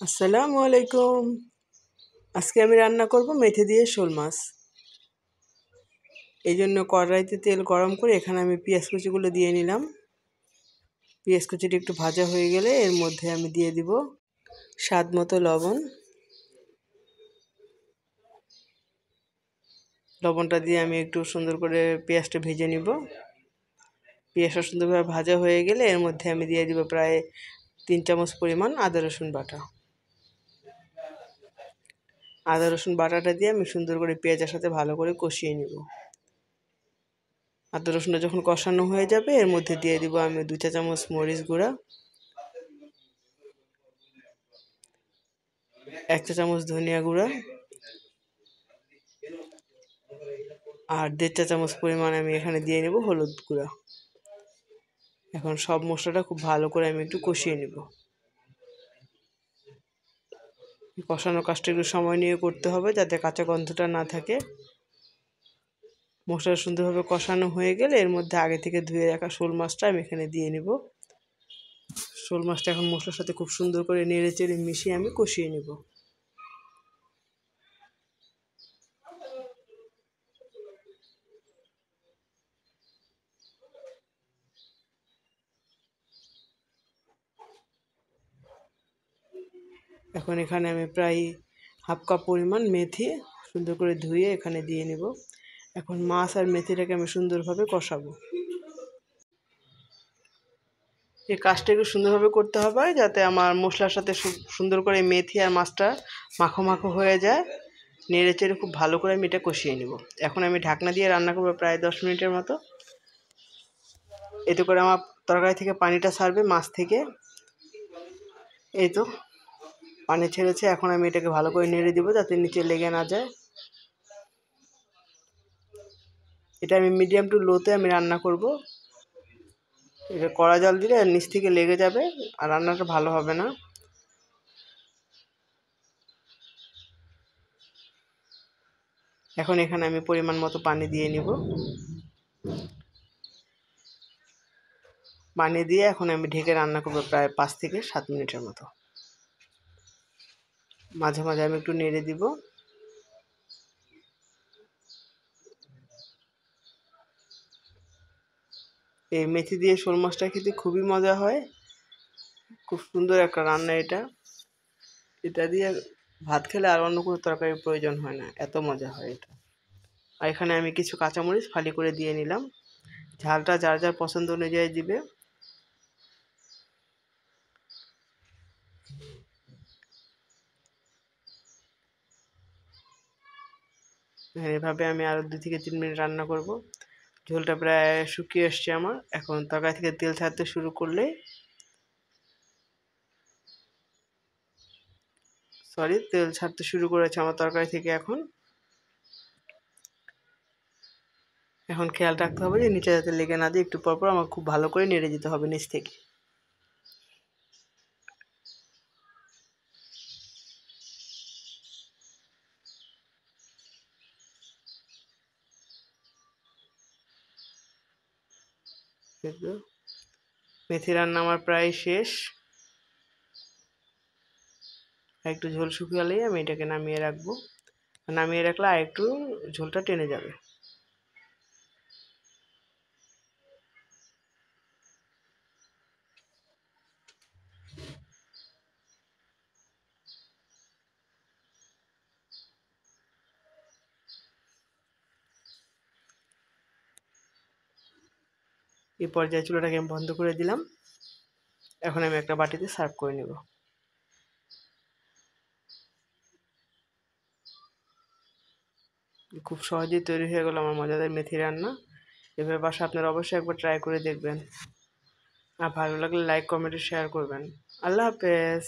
আসসালামু আলাইকুম। আজকে আমি রান্না করব মেথি দিয়ে শোল মাছ। এই জন্য কড়াইতে তেল গরম করে এখানে আমি পেঁয়াজ কুচিগুলো দিয়ে নিলাম। পেঁয়াজ কুচিটা একটু ভাজা হয়ে গেলে এর মধ্যে আমি দিয়ে দিব স্বাদ মতো লবণ। লবণটা দিয়ে আমি একটু সুন্দর করে পেঁয়াজটা ভেজে নিব। পেঁয়াজটা সুন্দরভাবে ভাজা হয়ে গেলে এর মধ্যে আমি দিয়ে দিব প্রায় 3 চামচ পরিমাণ আদা রসুন বাটা। আদা রসুন বাটাটা দিয়ে আমি সুন্দর করে পেঁয়াজের সাথে ভালো করে কষিয়ে নিব। আদা রসুনটা যখন কষানো হয়ে যাবে এর মধ্যে দিয়ে দিব আমি 2 চা চামচ মরিচ গুঁড়া, 1 চা চামচ ধনিয়া গুঁড়া আর 1.5 চা চামচ পরিমাণ আমি এখানে দিয়ে নেব হলুদ গুঁড়া। এখন সব মশলাটা খুব ভালো করে আমি একটু কষিয়ে নেব। কষানোর কাজটা একটু সময় নিয়ে করতে হবে যাতে কাঁচা গন্ধটা না থাকে। মশলাটা সুন্দরভাবে কষানো হয়ে গেলে এর মধ্যে আগে থেকে ধুয়ে রাখা শোল মাছটা আমি এখানে দিয়ে নেব। শোল মাছটা এখন মশলার সাথে খুব সুন্দর করে নেড়ে চেড়ে মিশিয়ে আমি কষিয়ে নেব। এখন এখানে আমি প্রায় হাফ কাপ পরিমাণ মেথি সুন্দর করে ধুয়ে এখানে দিয়ে নেব। এখন মাছ আর মেথিটাকে আমি সুন্দরভাবে কষাবো। এই কাজটা একটু সুন্দরভাবে করতে হবে যাতে আমার মশলার সাথে সুন্দর করে মেথি আর মাছটা মাখো মাখো হয়ে যায়। নেড়ে চেড়ে খুব ভালো করে আমি এটা কষিয়ে নেব। এখন আমি ঢাকনা দিয়ে রান্না করবো প্রায় 10 মিনিটের মতো। এতে করে আমার তরকারি থেকে পানিটা ছাড়বে মাছ থেকে। এই তো পানি ছেড়েছে। এখন আমি এটাকে ভালো করে নেড়ে দিব যাতে নিচে লেগে না যায়। এটা আমি মিডিয়াম টু লোতে আমি রান্না করব। এটা কড়া জাল দিলে নিচ থেকে লেগে যাবে আর রান্নাটা ভালো হবে না। এখন এখানে আমি পরিমাণ মতো পানি দিয়ে নিব। পানি দিয়ে এখন আমি ঢেকে রান্না করব প্রায় 5 থেকে 7 মিনিটের মতো। মাঝে মাঝে আমি একটু নেড়ে দিব। এই মেথি দিয়ে শোল মাছটা খেতে খুবই মজা হয়। খুব সুন্দর একটা রান্না এটা। এটা দিয়ে ভাত খেলে আর অন্য কোনো তরকারির প্রয়োজন হয় না, এত মজা হয় এটা। আর এখানে আমি কিছু কাঁচামরিচ ফালি করে দিয়ে নিলাম। ঝালটা যার যার পছন্দ অনুযায়ী দিবে। এভাবে আমি আরও 2 থেকে 3 মিনিট রান্না করব। ঝোলটা প্রায় শুকিয়ে এসছে আমার। এখন তরকারি থেকে তেল ছাড়তে শুরু করলে তেল ছাড়তে শুরু করেছে আমার তরকারি থেকে। এখন খেয়াল রাখতে হবে যে নিচে যাতে লেগে না যায়। একটু পর পর আমার খুব ভালো করে নেড়ে দিতে হবে নিচ থেকে। মেথি রান্না আমার প্রায় শেষ। একটু ঝোল শুকিয়ে আমি এটাকে নামিয়ে রাখবো। নামিয়ে রাখলে আর একটু ঝোলটা টেনে যাবে। এই পর্যায়ে চুলাটাকে আমি বন্ধ করে দিলাম। এখন আমি একটা বাটিতে সার্ভ করে নেব। খুব সহজেই তৈরি হয়ে গেল আমার মজাদার মেথি রান্না। এভাবে বাসায় আপনারা অবশ্যই একবার ট্রাই করে দেখবেন। আর ভালো লাগলে লাইক কমেন্ট শেয়ার করবেন। আল্লাহ হাফেজ।